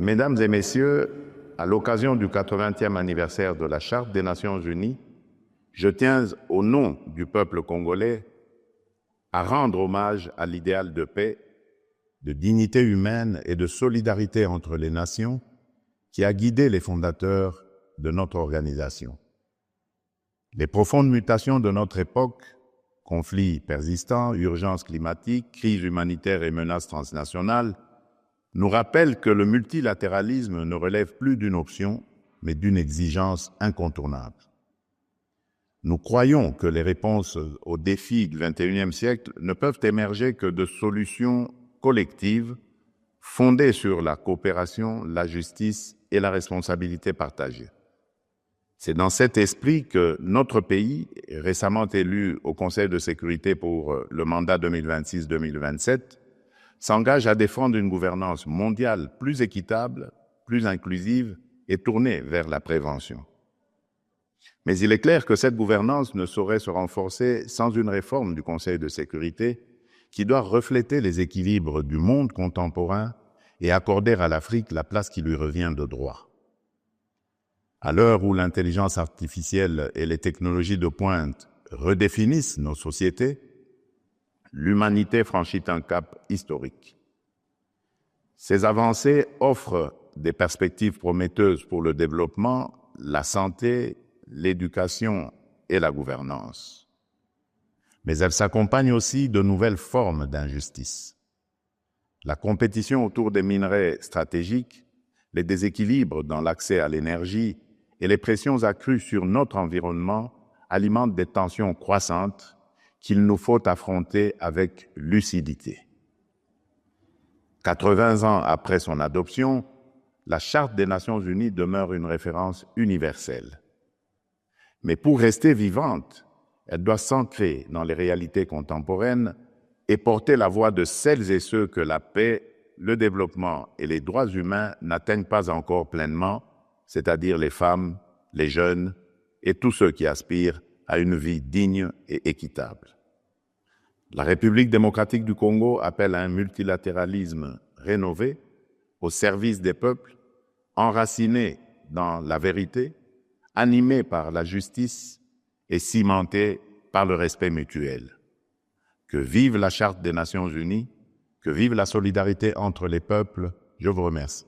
Mesdames et messieurs, à l'occasion du 80e anniversaire de la Charte des Nations Unies, je tiens, au nom du peuple congolais, à rendre hommage à l'idéal de paix, de dignité humaine et de solidarité entre les nations qui a guidé les fondateurs de notre organisation. Les profondes mutations de notre époque, conflits persistants, urgences climatiques, crises humanitaires et menaces transnationales, nous rappellent que le multilatéralisme ne relève plus d'une option, mais d'une exigence incontournable. Nous croyons que les réponses aux défis du XXIe siècle ne peuvent émerger que de solutions collectives fondées sur la coopération, la justice et la responsabilité partagée. C'est dans cet esprit que notre pays, récemment élu au Conseil de sécurité pour le mandat 2026-2027, s'engage à défendre une gouvernance mondiale plus équitable, plus inclusive et tournée vers la prévention. Mais il est clair que cette gouvernance ne saurait se renforcer sans une réforme du Conseil de sécurité qui doit refléter les équilibres du monde contemporain et accorder à l'Afrique la place qui lui revient de droit. À l'heure où l'intelligence artificielle et les technologies de pointe redéfinissent nos sociétés, l'humanité franchit un cap historique. Ces avancées offrent des perspectives prometteuses pour le développement, la santé, l'éducation et la gouvernance. Mais elles s'accompagnent aussi de nouvelles formes d'injustice. La compétition autour des minerais stratégiques, les déséquilibres dans l'accès à l'énergie et les pressions accrues sur notre environnement alimentent des tensions croissantes qu'il nous faut affronter avec lucidité. 80 ans après son adoption, la Charte des Nations Unies demeure une référence universelle. Mais pour rester vivante, elle doit s'ancrer dans les réalités contemporaines et porter la voix de celles et ceux que la paix, le développement et les droits humains n'atteignent pas encore pleinement, c'est-à-dire les femmes, les jeunes et tous ceux qui aspirent à une vie digne et équitable. La République démocratique du Congo appelle à un multilatéralisme rénové au service des peuples, enraciné dans la vérité, animé par la justice et cimenté par le respect mutuel. Que vive la Charte des Nations Unies, que vive la solidarité entre les peuples. Je vous remercie.